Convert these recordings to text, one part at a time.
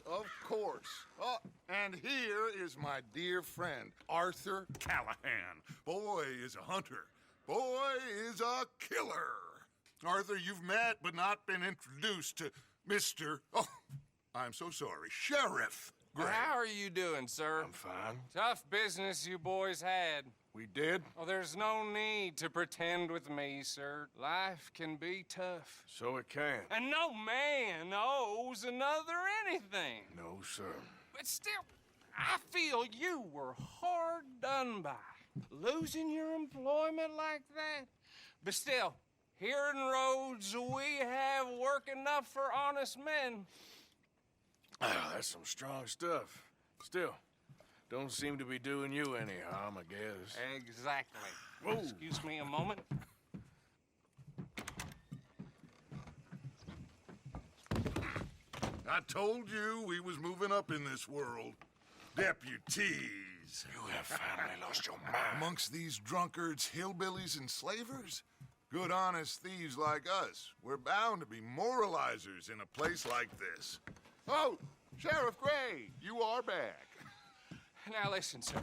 of course. Oh, and here is my dear friend, Arthur Callahan. Boy is a hunter. Boy is a killer. Arthur, you've met but not been introduced to Mr. Oh, I'm so sorry, Sheriff Gray. How are you doing, sir? I'm fine. Tough business you boys had. We did? Oh, there's no need to pretend with me, sir. Life can be tough. So it can. And no man owes another anything. No, sir. But still, I feel you were hard done by. Losing your employment like that. But still, here in Rhodes, we have work enough for honest men. Ah, that's some strong stuff. Still, don't seem to be doing you any harm, I guess. Exactly. Whoa. Excuse me a moment. I told you we was moving up in this world. Deputies. You have finally lost your mind. Amongst these drunkards, hillbillies, and slavers? Good, honest thieves like us. We're bound to be moralizers in a place like this. Oh, Sheriff Gray, you are back. Now listen, sir.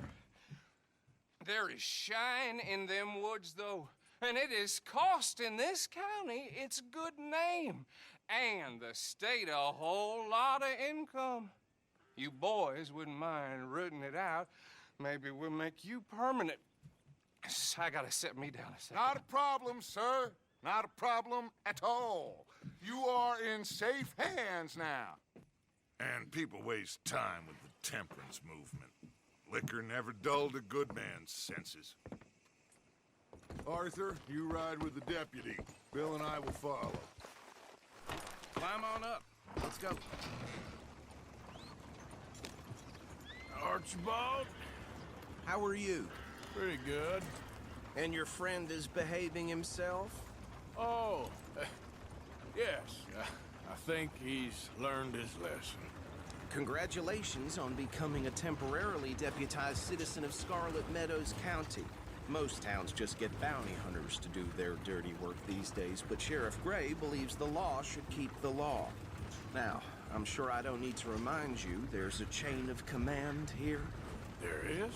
There is shine in them woods, though, and it is costing this county its good name and the state a whole lot of income. You boys wouldn't mind rooting it out. Maybe we'll make you permanent. I gotta set me down a second. Not a problem, sir. Not a problem at all. You are in safe hands now. And people waste time with the temperance movement. Liquor never dulled a good man's senses. Arthur, you ride with the deputy. Bill and I will follow. Climb on up. Let's go. Archibald? How are you? Pretty good. And your friend is behaving himself? Oh, yes. I think he's learned his lesson. Congratulations on becoming a temporarily deputized citizen of Scarlet Meadows County. Most towns just get bounty hunters to do their dirty work these days, but Sheriff Gray believes the law should keep the law. Now, I'm sure I don't need to remind you there's a chain of command here. There is?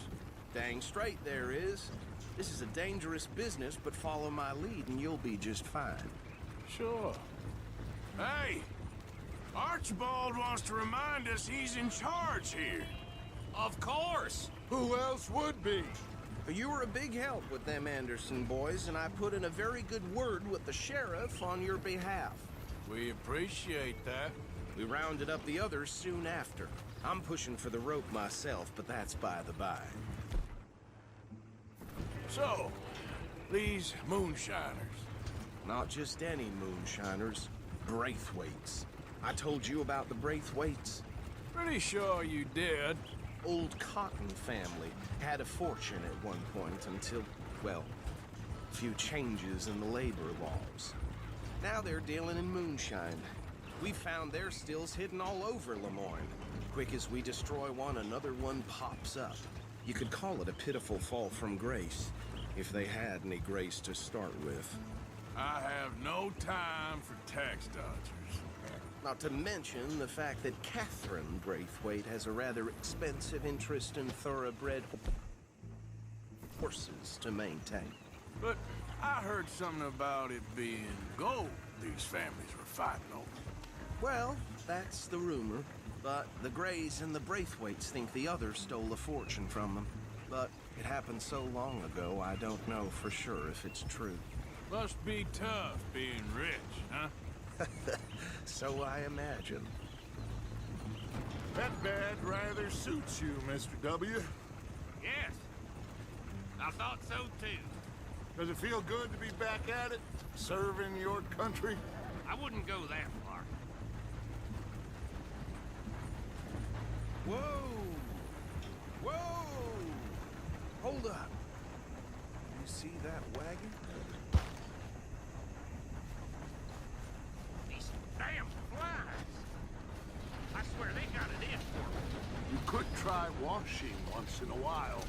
Dang straight there is. This is a dangerous business, but follow my lead and you'll be just fine. Sure. Hey! Archibald wants to remind us he's in charge here. Of course. Who else would be? You were a big help with them Anderson boys, and I put in a very good word with the sheriff on your behalf. We appreciate that. We rounded up the others soon after. I'm pushing for the rope myself, but that's by the by. So, these moonshiners. Not just any moonshiners, Braithwaites. I told you about the Braithwaites. Pretty sure you did. Old Cotton family had a fortune at one point until, well, a few changes in the labor laws. Now they're dealing in moonshine. We found their stills hidden all over Lemoyne. Quick as we destroy one, another one pops up. You could call it a pitiful fall from grace, if they had any grace to start with. I have no time for tax dodgers. Not to mention the fact that Catherine Braithwaite has a rather expensive interest in thoroughbred horses to maintain. But I heard something about it being gold these families were fighting over. Well, that's the rumor. But the Grays and the Braithwaites think the others stole a fortune from them. But it happened so long ago, I don't know for sure if it's true. Must be tough being rich, huh? So I imagine. That bed rather suits you, Mr. W. Yes. I thought so, too. Does it feel good to be back at it? Serving your country? I wouldn't go that far. Whoa! Whoa! Hold up. You see that wagon? These damn flies. I swear they got it in for me. You could try washing once in a while.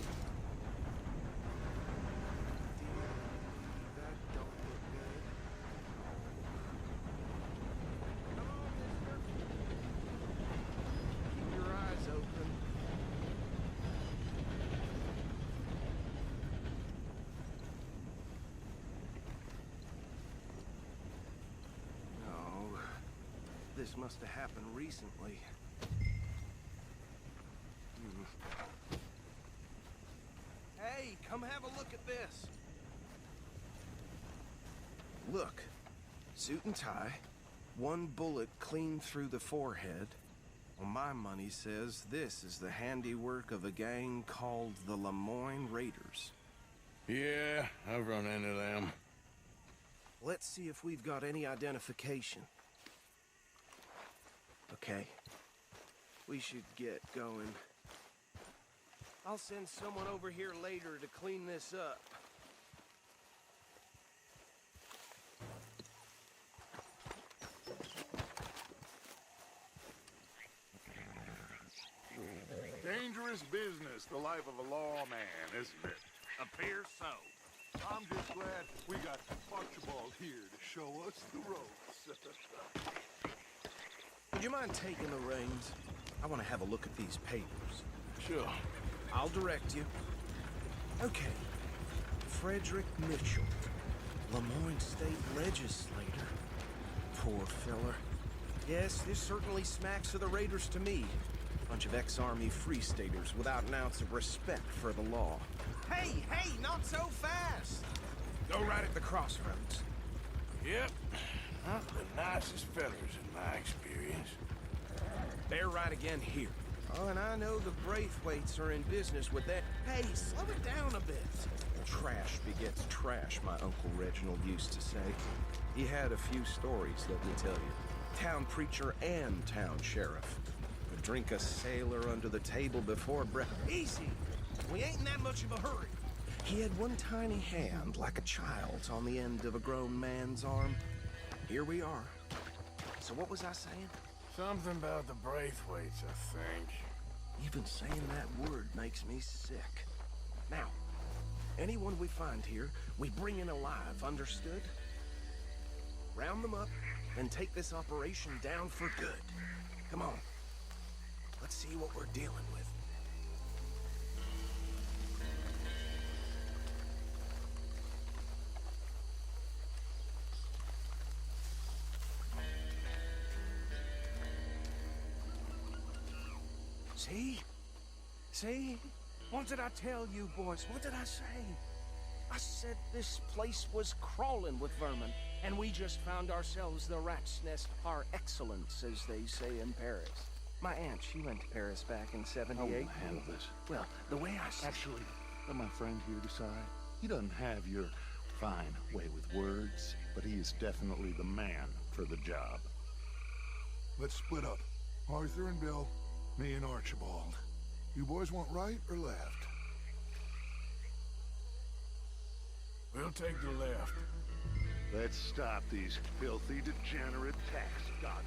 That don't look good. Hello, mister. this must have happened recently. Hey, come have a look at this. Look, suit and tie, one bullet clean through the forehead. Well, my money says this is the handiwork of a gang called the Lemoyne Raiders. Yeah, I've run into them. Let's see if we've got any identification. Okay. We should get going. I'll send someone over here later to clean this up. Dangerous business, the life of a lawman, isn't it? Appears so. I'm just glad we got Archibald here to show us the ropes. Would you mind taking the reins? I want to have a look at these papers. Sure. I'll direct you. Okay. Frederick Mitchell, Lemoyne State Legislator. Poor fella. Yes, this certainly smacks of the Raiders to me. Bunch of ex-Army Free Staters without an ounce of respect for the law. Hey, hey, not so fast! Go right at the crossroads. Yep. Not the nicest fellas in my experience. They're right again here. Oh, and I know the Braithwaites are in business with that. Hey, slow it down a bit. Trash begets trash, my Uncle Reginald used to say. He had a few stories, let me tell you. Town preacher and town sheriff. Would drink a sailor under the table before Easy! We ain't in that much of a hurry. He had one tiny hand, like a child's, on the end of a grown man's arm. Here we are. So what was I saying? Something about the Braithwaites, I think. Even saying that word makes me sick. Now, anyone we find here, we bring in alive, understood? Round them up, and take this operation down for good. Come on. Let's see what we're dealing with. See? See? What did I tell you, boys? What did I say? I said this place was crawling with vermin, and we just found ourselves the rat's nest par excellence, as they say in Paris. My aunt, she went to Paris back in '78. I will handle this. Well, the way I Actually, let my friend here decide. He doesn't have your fine way with words, but he is definitely the man for the job. Let's split up. Arthur and Bill, me and Archibald. You boys want right or left? We'll take the left. Let's stop these filthy, degenerate tax dodgers.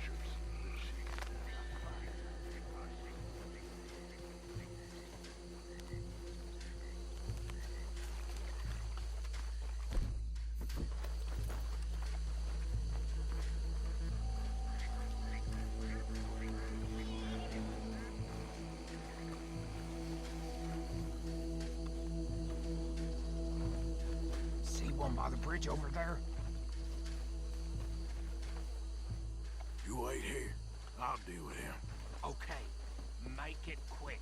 One by the bridge over there. You wait here. I'll deal with him. Okay, make it quick.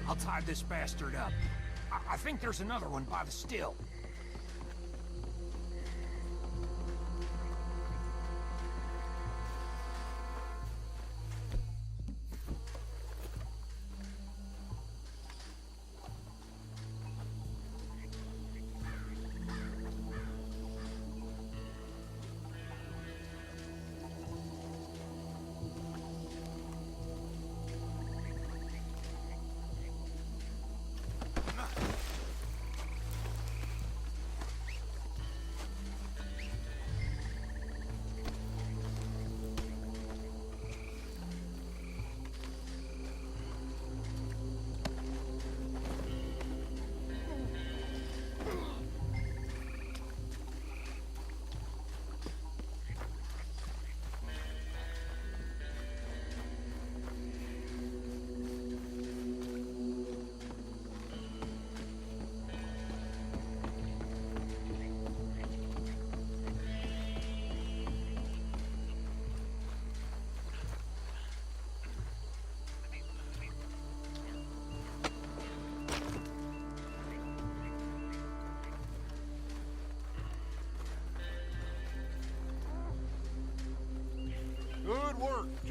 I'll tie this bastard up. I think there's another one by the still.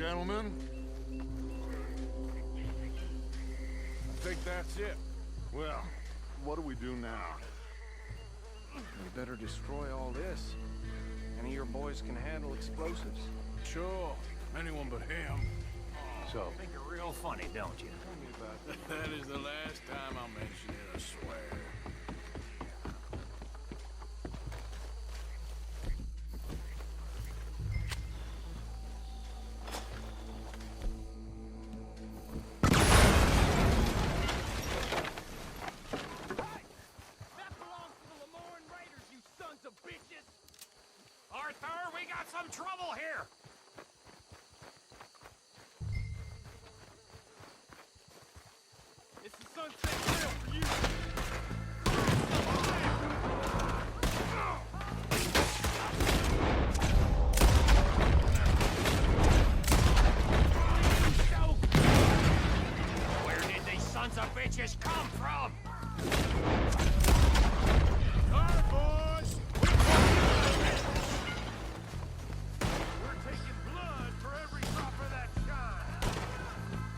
gentlemen. I think that's it. Well, what do we do now? We better destroy all this. Any of your boys can handle explosives? Sure. Anyone but him. So, Think you're real funny, don't you? That is the last time I'll mention it, I swear. Arthur, we got some trouble here! It's the Sunset Trail for you! Where did these sons of bitches come from? Alright, boys! We're taking blood for every drop of that shine!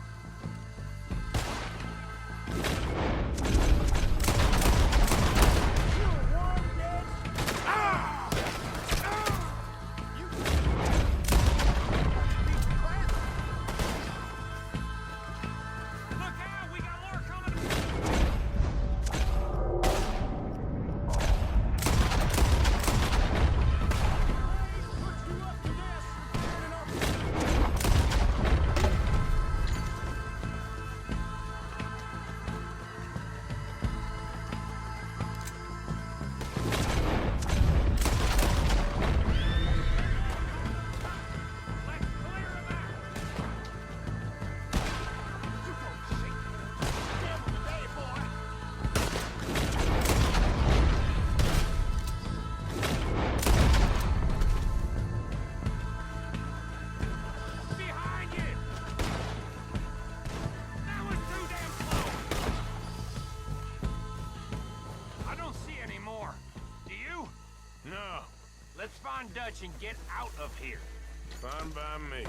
Look out, we got more coming! Let's clear them out! Behind you! That was too damn close! I don't see any more. Do you? No, Let's find Dutch and get out of here. fine by me.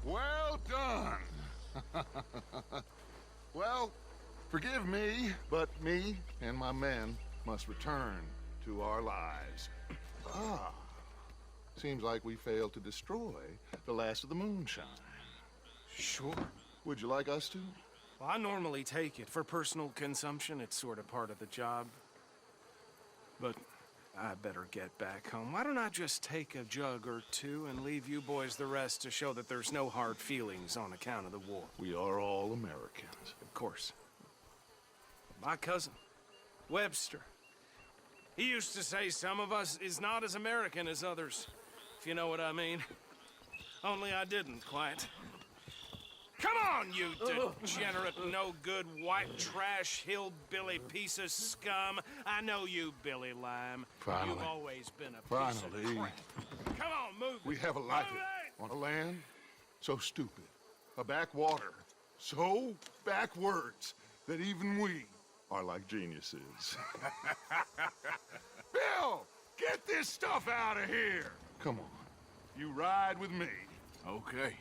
Well done. Well, forgive me, but me and my men must return to our lives. Ah, seems like we failed to destroy the last of the moonshine. Sure. Would you like us to? Well, I normally take it. For personal consumption, it's sort of part of the job. But I better get back home. Why don't I just take a jug or two and leave you boys the rest to show that there's no hard feelings on account of the war? We are all Americans. Of course. My cousin, Webster, he used to say some of us is not as American as others, if you know what I mean. Only I didn't quite. Come on, you degenerate, no-good, white trash, hillbilly piece of scum. I know you, Billy Lime. Finally. You've always been a piece of Finally. crap. Come on, move it. We have a life Move it! on a land so stupid, a backwater so backwards that even we are like geniuses. Bill, get this stuff out of here. Come on, you ride with me. Okay.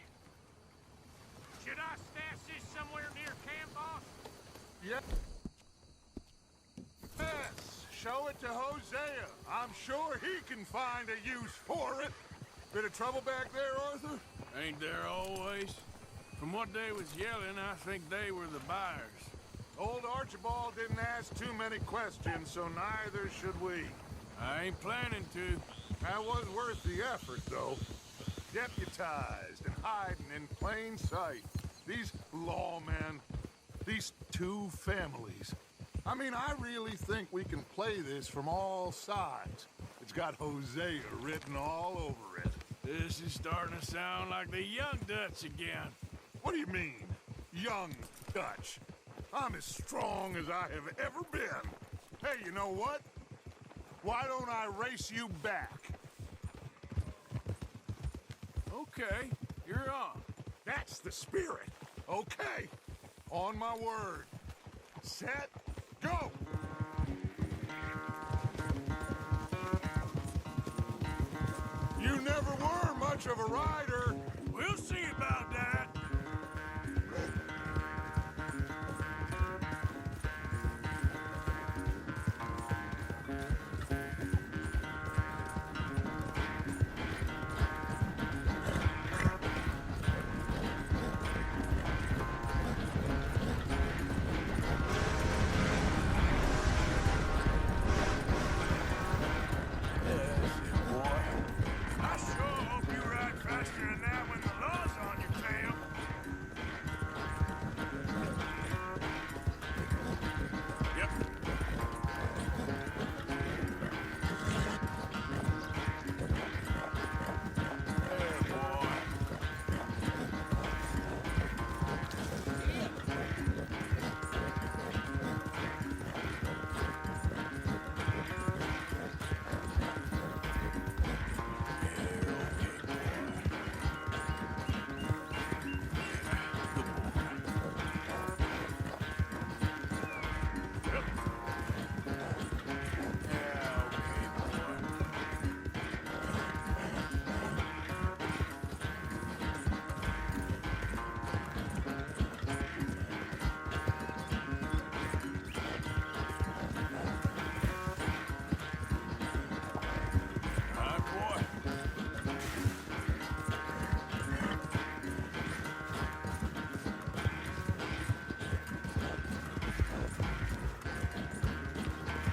Should I stash this somewhere near camp, boss? Yes. Yes, show it to Hosea. I'm sure he can find a use for it. Bit of trouble back there, Arthur? Ain't there always? From what they was yelling, I think they were the buyers. Old Archibald didn't ask too many questions, so neither should we. I ain't planning to. That was worth the effort, though. Deputized and hiding in plain sight. These lawmen, these two families. I mean, I really think we can play this from all sides. It's got Hosea written all over it. This is starting to sound like the Young Dutch again. What do you mean, young Dutch? I'm as strong as I have ever been. Hey, you know what? Why don't I race you back? Okay, you're on. That's the spirit. Okay, on my word. Set, go! You never were much of a rider. We'll see about that. I sure hope you ride faster than that when the law's on your tail. Yep. Hey, boy.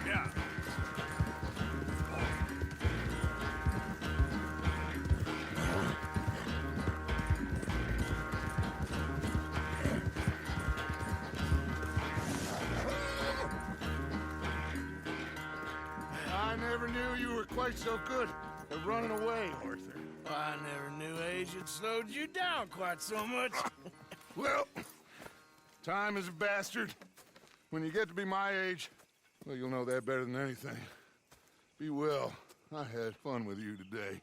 Yeah. I never knew you were quite so good at running away, Arthur. I never knew age had slowed you down quite so much. Well, time is a bastard. When you get to be my age, well, you'll know that better than anything. Be well. I had fun with you today.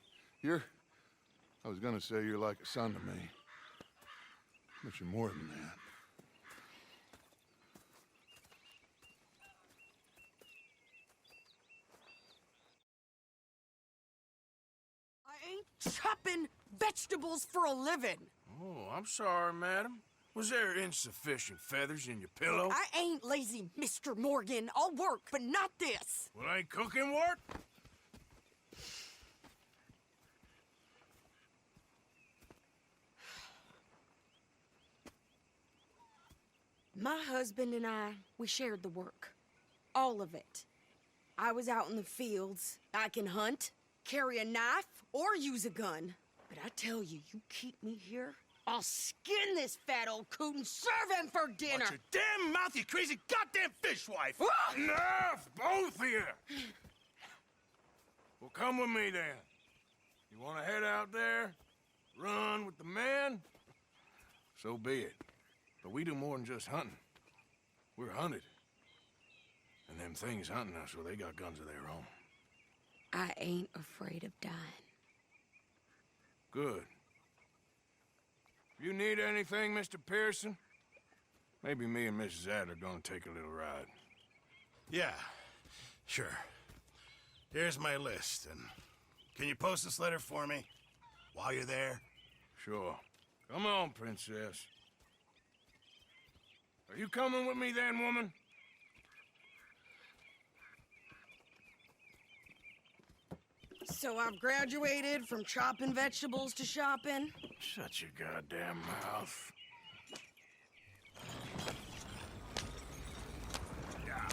I was gonna say you're like a son to me. But you're more than that. I ain't chopping vegetables for a living. Oh, I'm sorry, madam. Was there insufficient feathers in your pillow? I ain't lazy, Mr. Morgan. I'll work, but not this. Well, ain't cooking work? My husband and I, we shared the work. All of it. I was out in the fields. I can hunt, carry a knife, or use a gun. But I tell you, you keep me here, I'll skin this fat old coot and serve him for dinner. Watch your damn mouth, you crazy goddamn fishwife! Ah! Enough, both of you! Well, come with me then. You want to head out there, run with the men? So be it. But we do more than just hunting. We're hunted. And them things hunting us, well, they got guns of their own. I ain't afraid of dying. Good. You need anything, Mr. Pearson? Maybe me and Mrs. Adler gonna take a little ride. Yeah, sure. Here's my list, and can you post this letter for me while you're there? Sure. Come on, princess. Are you coming with me then, woman? So I've graduated from chopping vegetables to shopping. Shut your goddamn mouth. Yeah.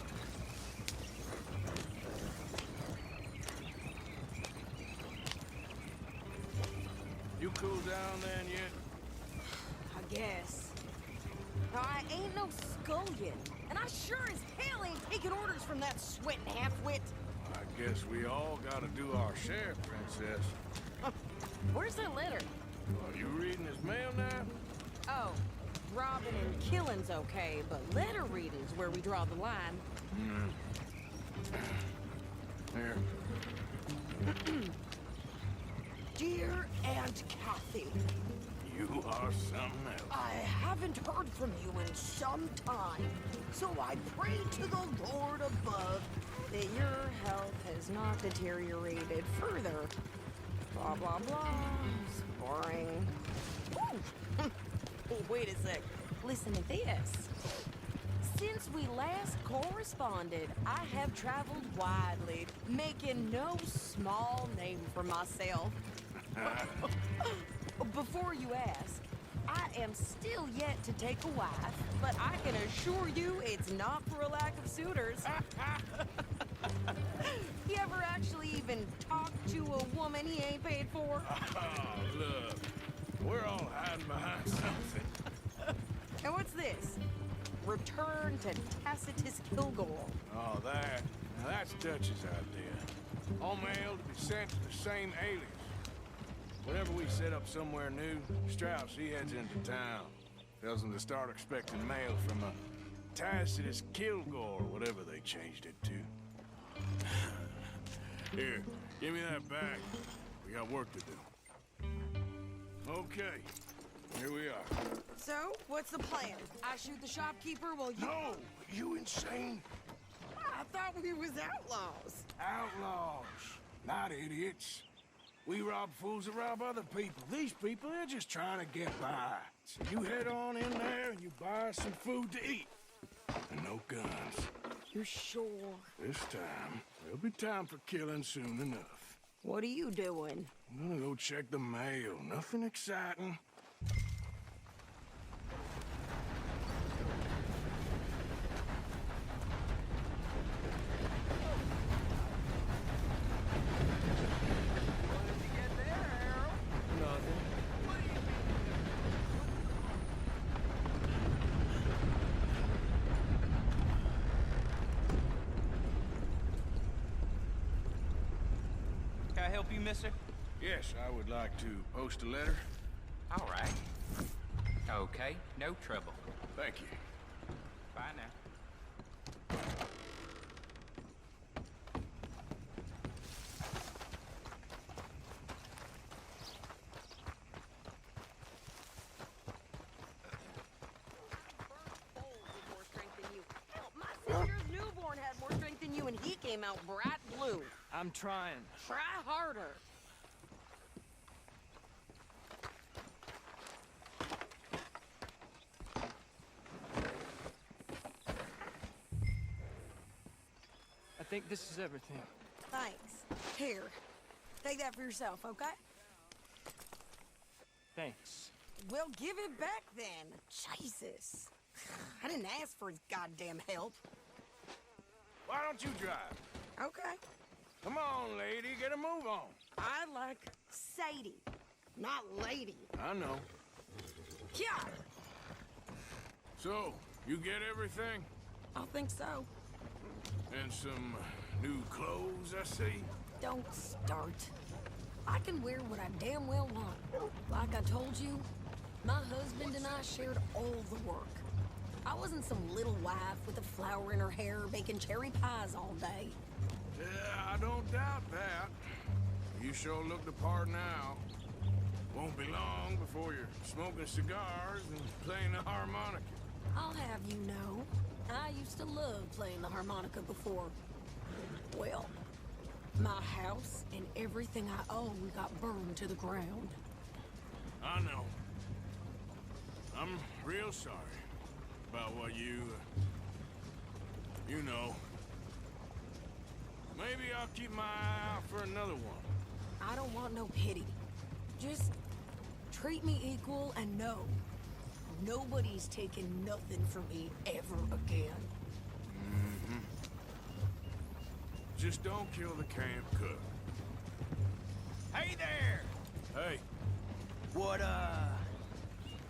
You cool down then yet? I guess. Now, I ain't no scullion, and I sure as hell ain't taking orders from that sweating half-wit. I guess we all gotta do our share, Princess. Where's that letter? Are you reading his mail now? Oh, robbing and killing's okay, but letter reading's where we draw the line. Here. Dear Aunt Kathy, You are something else. I haven't heard from you in some time, so I pray to the Lord above that your health has not deteriorated further. Blah, blah, blah. It's boring. Ooh. Oh, wait a sec. Listen to this. Since we last corresponded, I have traveled widely, making no small name for myself. Before you ask, I am still yet to take a wife, but I can assure you it's not for a lack of suitors. You ever actually even talk to a woman he ain't paid for? Oh, look. We're all hiding behind something. And what's this? Return to Tacitus Kilgore. Oh, that. Now that's Dutch's idea. All mail to be sent to the same alias. Whenever we set up somewhere new, Strauss, he heads into town. Tells them to start expecting mail from a Tacitus Kilgore, whatever they changed it to. Here, give me that back. We got work to do. Okay, here we are. So, what's the plan? I shoot the shopkeeper while you... No! You insane? I thought we was outlaws. Outlaws, not idiots. We rob fools that rob other people. These people, they're just trying to get by. So you head on in there and you buy some food to eat. And no guns. You sure? This time, there'll be time for killing soon enough. What are you doing? I'm gonna go check the mail. Nothing exciting. Can I help you, mister? Yes, I would like to post a letter. All right. Okay, no trouble. Thank you. Bye now. My sister's newborn had more strength than you, and he came out bright blue. I'm trying. Try harder. I think this is everything. Thanks. Here, take that for yourself, okay? Thanks. Well, give it back then. Jesus. I didn't ask for his goddamn help. Why don't you drive? Okay. Come on, lady, get a move on. I like Sadie, not lady. I know. Yeah, So, you get everything? I think so. And some new clothes, I see? Don't start. I can wear what I damn well want. Like I told you, my husband and I shared all the work. I wasn't some little wife with a flower in her hair baking cherry pies all day. Yeah, I don't doubt that. You sure look the part now. Won't be long before you're smoking cigars and playing the harmonica. I'll have you know, I used to love playing the harmonica before. Well, my house and everything I own got burned to the ground. I know. I'm real sorry about what you know. Maybe I'll keep my eye out for another one. I don't want no pity. Just treat me equal and know nobody's taking nothing from me ever again. Just don't kill the camp cook. Hey there! Hey,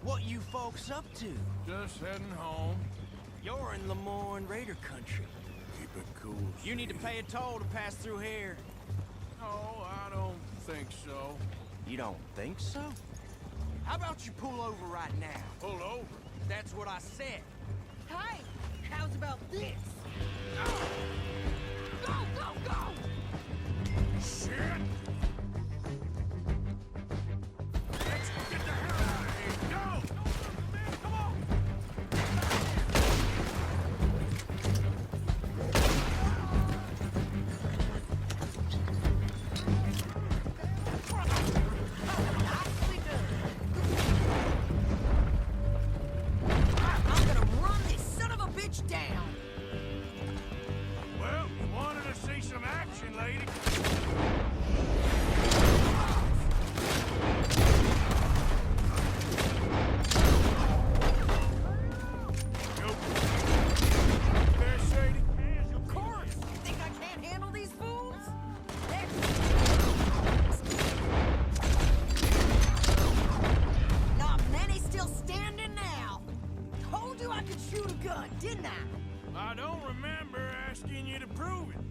What you folks up to? just heading home. You're in Lemoyne Raider country. Keep The cool. You need to pay a toll to pass through here. No, I don't think so. You don't think so? How about you pull over right now? Pull over. That's what I said. Hey, how's about this? Go, go, go! Shit! Let's get the hell out of here. Go! Man, come on! Nicely done. I'm gonna run this son of a bitch down. Well, you wanted to see some action, lady. Nope. There, Sadie. Of course. You think I can't handle these fools? There. Not many still standing now. Told you I could shoot a gun, didn't I? I don't remember asking you to prove it.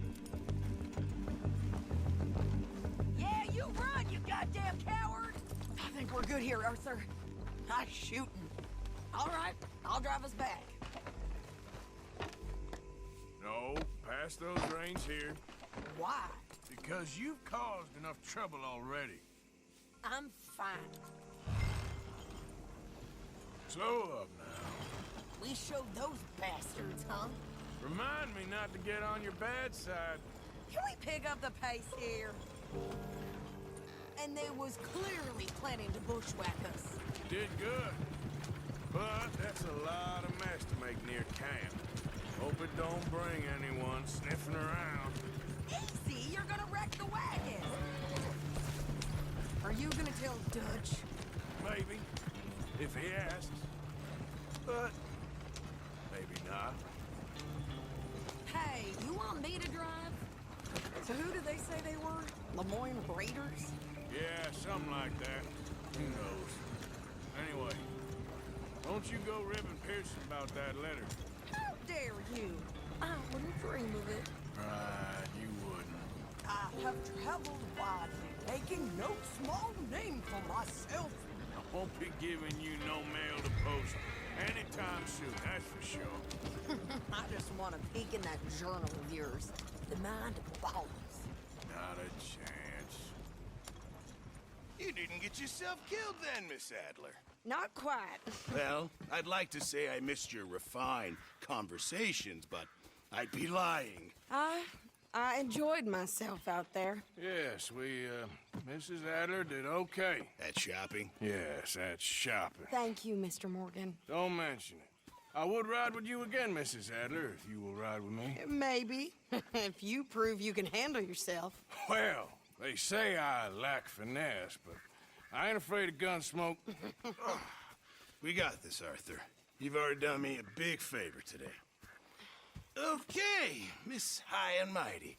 Yeah, you run, you goddamn coward! I think we're good here, Arthur. Nice shooting. All right, I'll drive us back. No, pass those reins here. Why? Because you've caused enough trouble already. I'm fine. Slow up now. We showed those bastards, huh? Remind me not to get on your bad side. Can we pick up the pace here? And they was clearly planning to bushwhack us. You did good. But that's a lot of mess to make near camp. Hope it don't bring anyone sniffing around. Easy, you're gonna wreck the wagon. Are you gonna tell Dutch? Maybe. If he asks. But maybe not. Hey, you want me to drive? So who did they say they were? Lemoyne Raiders? Yeah, something like that. Who knows? Anyway, don't you go ribbing Pearson about that letter. How dare you? I wouldn't dream of it. Right, you wouldn't. I have traveled widely, making no small name for myself. I won't be giving you no mail to post anytime soon, that's for sure. I just want to peek in that journal of yours. The mind boggles. Not a chance. You didn't get yourself killed then, Miss Adler. Not quite. Well, I'd like to say I missed your refined conversations, but I'd be lying. I enjoyed myself out there. Yes, Mrs. Adler did okay. At shopping? Yes, that's shopping. Thank you, Mr. Morgan. Don't mention it. I would ride with you again, Mrs. Adler, if you will ride with me. Maybe. If you prove you can handle yourself. Well, they say I lack finesse, but I ain't afraid of gun smoke. We got this, Arthur. You've already done me a big favor today. Okay, Miss High and Mighty.